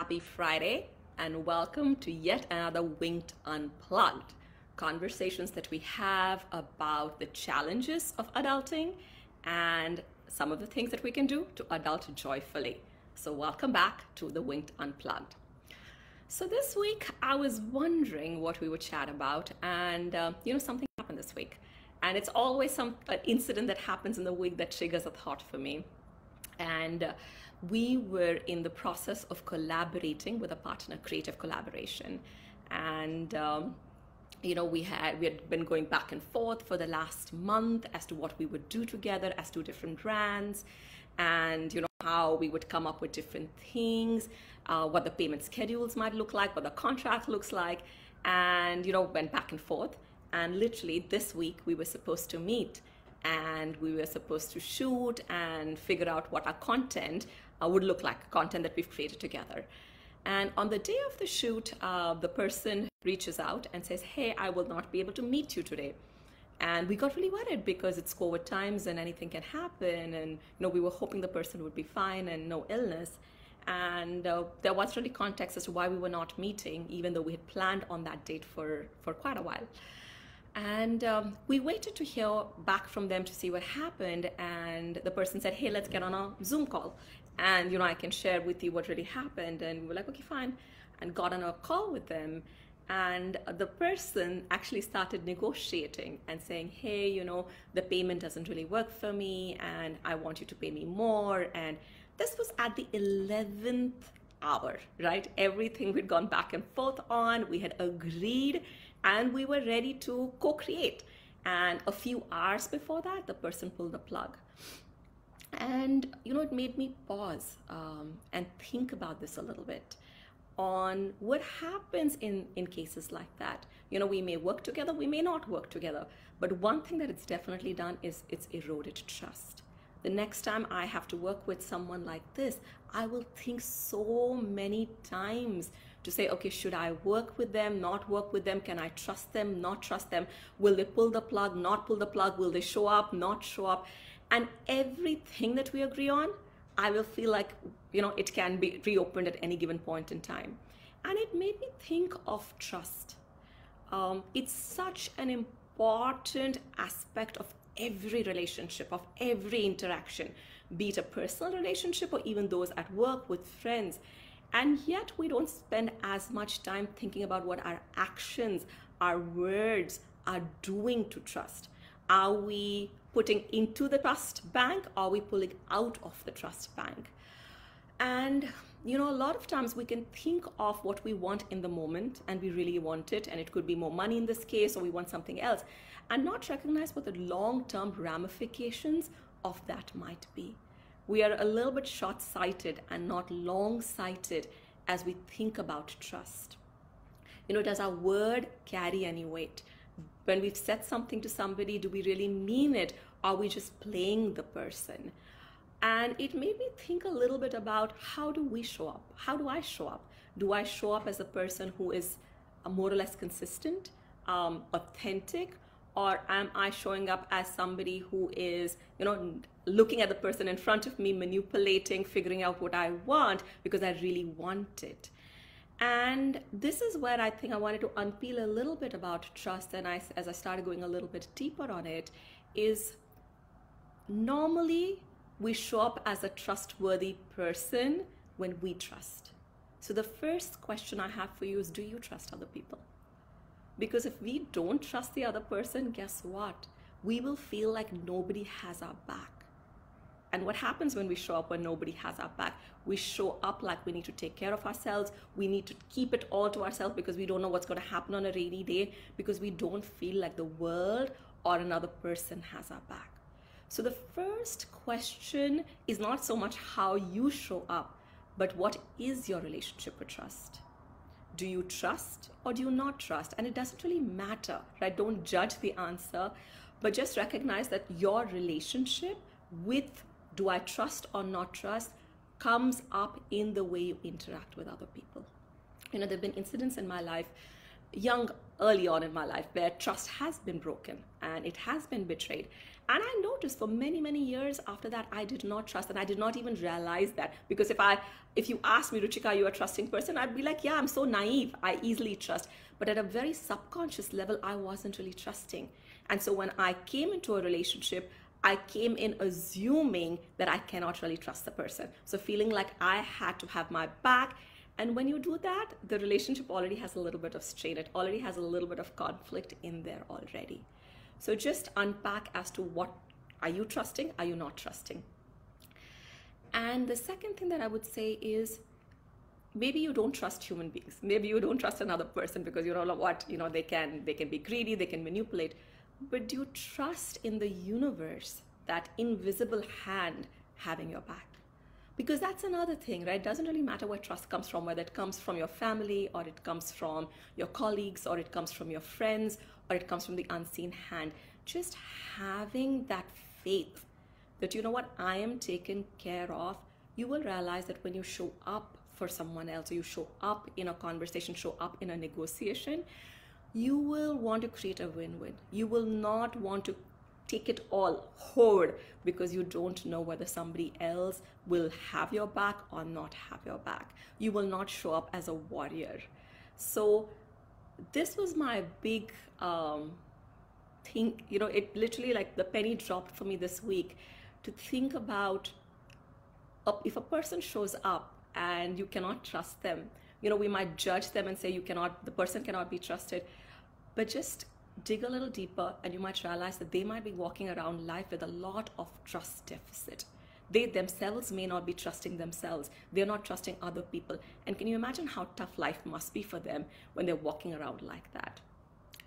Happy Friday and welcome to yet another Winged Unplugged. Conversations that we have about the challenges of adulting and some of the things that we can do to adult joyfully. So welcome back to the Winged Unplugged. So this week I was wondering what we would chat about, and something happened this week. And it's always some incident that happens in the week that triggers a thought for me. And we were in the process of collaborating with a partner, creative collaboration. And we had been going back and forth for the last month as to what we would do together as two different brands, and how we would come up with different things, what the payment schedules might look like, what the contract looks like, and went back and forth. And literally this week we were supposed to meet, and we were supposed to shoot and figure out what our content would look like, content that we've created together. And on the day of the shoot, the person reaches out and says, "Hey, I will not be able to meet you today." And we got really worried because it's COVID times and anything can happen. And we were hoping the person would be fine and no illness. And there was really context as to why we were not meeting, even though we had planned on that date for quite a while. And we waited to hear back from them to see what happened. And the person said, "Hey, let's get on a Zoom call. And, I can share with you what really happened." And we were like, "Okay, fine." And got on a call with them. And the person actually started negotiating and saying, "Hey, the payment doesn't really work for me, and I want you to pay me more." And this was at the 11th hour, right? Everything we'd gone back and forth on, we had agreed, and we were ready to co-create. And a few hours before that, the person pulled the plug. And, it made me pause and think about this a little bit on what happens in cases like that. We may work together, we may not work together. But one thing that it's definitely done is it's eroded trust. The next time I have to work with someone like this, I will think so many times to say, okay, should I work with them, not work with them? Can I trust them, not trust them? Will they pull the plug, not pull the plug? Will they show up, not show up? And everything that we agree on, I will feel like, it can be reopened at any given point in time. And it made me think of trust. It's such an important aspect of every relationship, of every interaction, be it a personal relationship or even those at work with friends. And yet we don't spend as much time thinking about what our actions, our words are doing to trust. Are we putting into the trust bank? Are we pulling out of the trust bank? And a lot of times we can think of what we want in the moment, and we really want it, and it could be more money in this case, or we want something else, and not recognize what the long-term ramifications of that might be. We are a little bit short-sighted and not long-sighted as we think about trust. Does our word carry any weight? When we've said something to somebody, do we really mean it? Are we just playing the person? And it made me think a little bit about, how do we show up? How do I show up? Do I show up as a person who is more or less consistent, authentic? Or am I showing up as somebody who is, looking at the person in front of me, manipulating, figuring out what I want because I really want it? And this is where I think I wanted to unpeel a little bit about trust. And as I started going a little bit deeper on it, is normally we show up as a trustworthy person when we trust. So the first question I have for you is, do you trust other people? Because if we don't trust the other person, guess what? We will feel like nobody has our back. And what happens when we show up when nobody has our back? We show up like we need to take care of ourselves. We need to keep it all to ourselves because we don't know what's going to happen on a rainy day, because we don't feel like the world or another person has our back. So the first question is not so much how you show up, but what is your relationship with trust? Do you trust or do you not trust? And it doesn't really matter, right? Don't judge the answer, but just recognize that your relationship with do I trust or not trust comes up in the way you interact with other people. There have been incidents in my life, early on in my life, where trust has been broken and it has been betrayed. And I noticed for many, many years after that, I did not trust, and I did not even realize that. Because if you ask me, Ruchika, are you a trusting person? I'd be like, yeah, I'm so naive. I easily trust. But at a very subconscious level, I wasn't really trusting. And so when I came into a relationship, I came in assuming that I cannot really trust the person. So feeling like I had to have my back. And when you do that, the relationship already has a little bit of strain. It already has a little bit of conflict in there already. So just unpack as to what are you trusting, are you not trusting? And the second thing that I would say is maybe you don't trust human beings. Maybe you don't trust another person because you don't know what, they can be greedy, they can manipulate. But do you trust in the universe, that invisible hand having your back? Because that's another thing, right? It doesn't really matter where trust comes from, whether it comes from your family or it comes from your colleagues or it comes from your friends or it comes from the unseen hand. Just having that faith that, you know what, I am taken care of. You will realize that when you show up for someone else, or you show up in a conversation, show up in a negotiation, you will want to create a win-win. You will not want to take it all, hoard, because you don't know whether somebody else will have your back or not have your back. You will not show up as a warrior. So this was my big thing, it literally, like, the penny dropped for me this week to think about if a person shows up and you cannot trust them, we might judge them and say the person cannot be trusted, but just dig a little deeper and you might realize that they might be walking around life with a lot of trust deficit. They themselves may not be trusting themselves. They're not trusting other people. And can you imagine how tough life must be for them when they're walking around like that?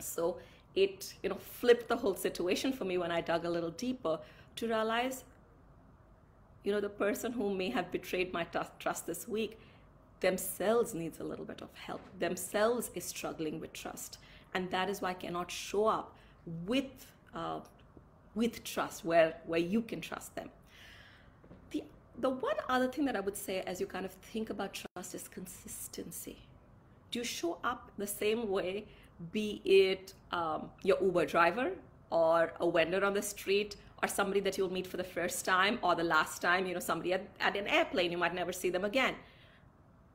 So it, flipped the whole situation for me when I dug a little deeper to realize, the person who may have betrayed my trust this week themselves needs a little bit of help. Themselves is struggling with trust. And that is why I cannot show up with trust where you can trust them. The one other thing that I would say as you kind of think about trust is consistency. Do you show up the same way, be it your Uber driver or a vendor on the street or somebody that you'll meet for the first time or the last time, somebody at an airplane, you might never see them again.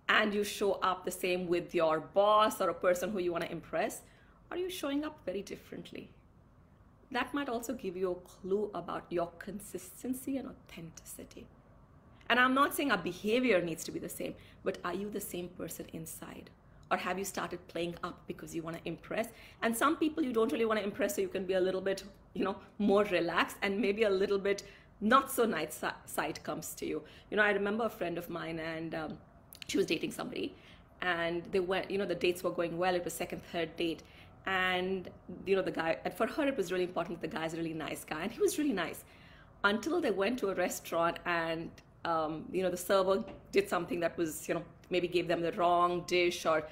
And you show up the same with your boss or a person who you want to impress? Are you showing up very differently? That might also give you a clue about your consistency and authenticity. And I'm not saying our behavior needs to be the same, but are you the same person inside? Or have you started playing up because you want to impress? And some people you don't really want to impress, so you can be a little bit, more relaxed, and maybe a little bit not so nice side comes to you. I remember a friend of mine, and she was dating somebody, and they went, the dates were going well. It was second, third date. And, the guy, and for her, it was really important that the guy's a really nice guy. And he was really nice until they went to a restaurant and, the server did something that was, maybe gave them the wrong dish or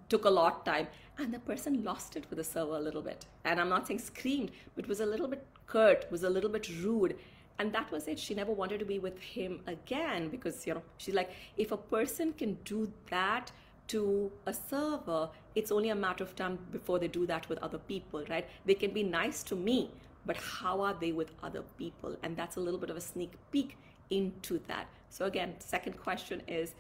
took a lot of time. And the person lost it with the server a little bit. And I'm not saying screamed, but was a little bit curt, was a little bit rude. And that was it. She never wanted to be with him again because, she's like, if a person can do that to a server, it's only a matter of time before they do that with other people, right? They can be nice to me, but how are they with other people? And that's a little bit of a sneak peek into that. So again, second question is,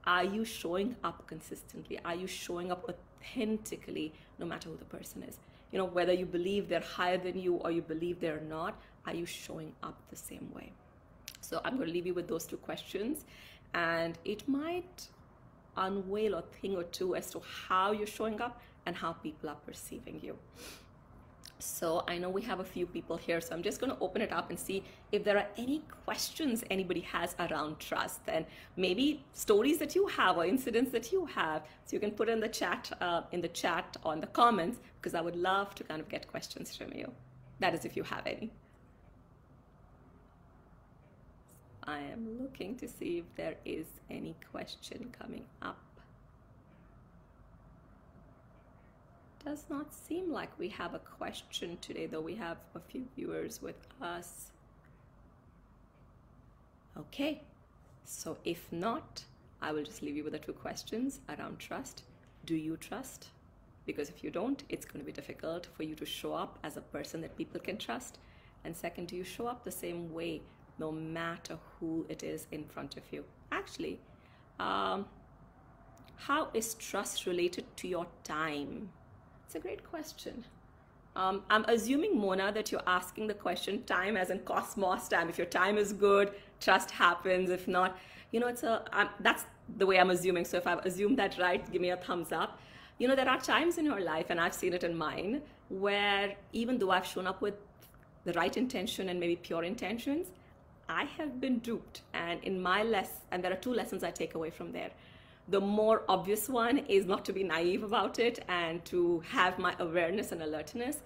are you showing up consistently? Are you showing up authentically, no matter who the person is? Whether you believe they're higher than you or you believe they're not, are you showing up the same way? So I'm going to leave you with those two questions, and it might unveil a thing or two as to how you're showing up and how people are perceiving you. So I know we have a few people here, so I'm just going to open it up and see if there are any questions anybody has around trust, and maybe stories that you have or incidents that you have. So you can put in the chat or in the comments, because I would love to kind of get questions from you. That is, if you have any. I am looking to see if there is any question coming up. Does not seem like we have a question today, though we have a few viewers with us. Okay, so if not, I will just leave you with the two questions around trust. Do you trust? Because if you don't, it's going to be difficult for you to show up as a person that people can trust. And second, do you show up the same way no matter who it is in front of you? Actually, how is trust related to your time? It's a great question. I'm assuming, Mona, that you're asking the question time as in cosmos time. If your time is good, trust happens. If not, that's the way I'm assuming. So if I've assumed that right, give me a thumbs up. There are times in your life, and I've seen it in mine, where even though I've shown up with the right intention and maybe pure intentions, I have been duped. And and there are two lessons I take away from there. The more obvious one is not to be naive about it and to have my awareness and alertness.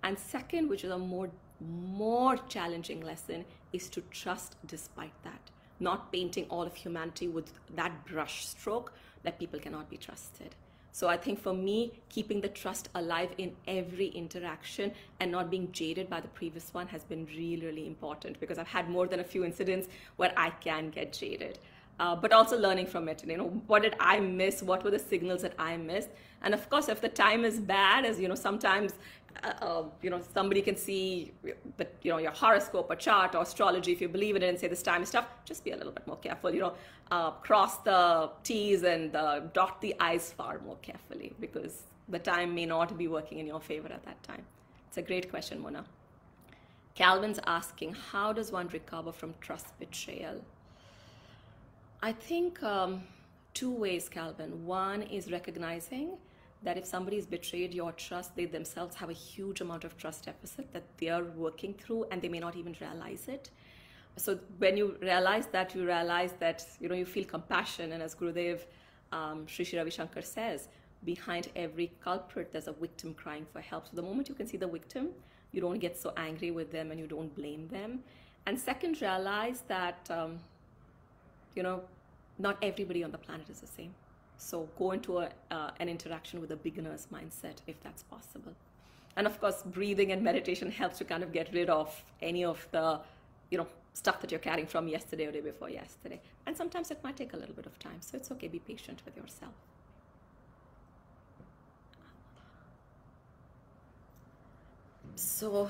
And second, which is a more challenging lesson, is to trust despite that. Not painting all of humanity with that brush stroke that people cannot be trusted. So I think for me, keeping the trust alive in every interaction and not being jaded by the previous one has been really, really important, because I've had more than a few incidents where I can get jaded. But also learning from it. What did I miss? What were the signals that I missed? And of course, if the time is bad, as sometimes, somebody can see that, your horoscope or chart or astrology, if you believe in it, and say this time is tough, just be a little bit more careful, cross the T's and dot the I's far more carefully, because the time may not be working in your favor at that time. It's a great question, Mona. Calvin's asking, how does one recover from trust betrayal? I think two ways, Calvin. One is recognizing that if somebody's betrayed your trust, they themselves have a huge amount of trust deficit that they are working through, and they may not even realize it. So when you realize that, you feel compassion. And as Gurudev Sri Sri Ravi Shankar says, behind every culprit, there's a victim crying for help. So the moment you can see the victim, you don't get so angry with them and you don't blame them. And second, realize that not everybody on the planet is the same. So go into an interaction with a beginner's mindset if that's possible. And of course, breathing and meditation helps to kind of get rid of any of the, stuff that you're carrying from yesterday or day before yesterday. And sometimes it might take a little bit of time. So it's okay, be patient with yourself. So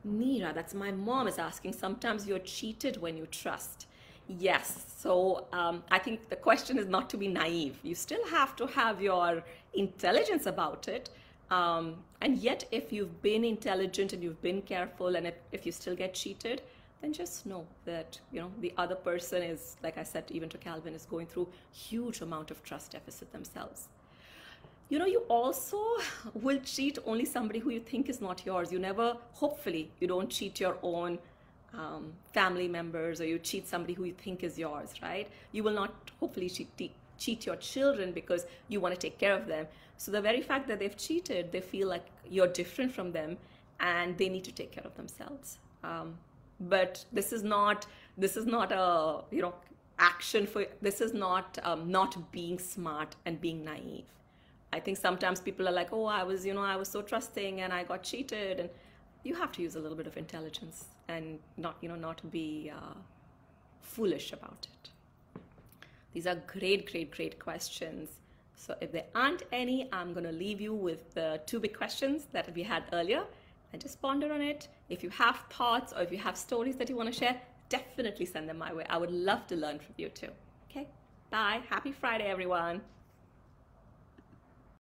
Neera, that's my mom, is asking, sometimes you're cheated when you trust. Yes. So I think the question is not to be naive. You still have to have your intelligence about it. And yet, if you've been intelligent and you've been careful, and if you still get cheated, then just know that, the other person is, like I said, even to Calvin, is going through huge amount of trust deficit themselves. You also will cheat only somebody who you think is not yours. Hopefully, you don't cheat your own family members, or you cheat somebody who you think is yours, right? You will not hopefully cheat your children because you want to take care of them. So the very fact that they've cheated, they feel like you're different from them and they need to take care of themselves. But this is not a action for, this is not being smart and being naive. I think sometimes people are like, oh, I was so trusting and I got cheated. And you have to use a little bit of intelligence and not be foolish about it. These are great questions. So if there aren't any, I'm going to leave you with the two big questions that we had earlier, and just ponder on it. If you have thoughts or if you have stories that you want to share, definitely send them my way. I would love to learn from you too. Okay, bye. Happy Friday, everyone.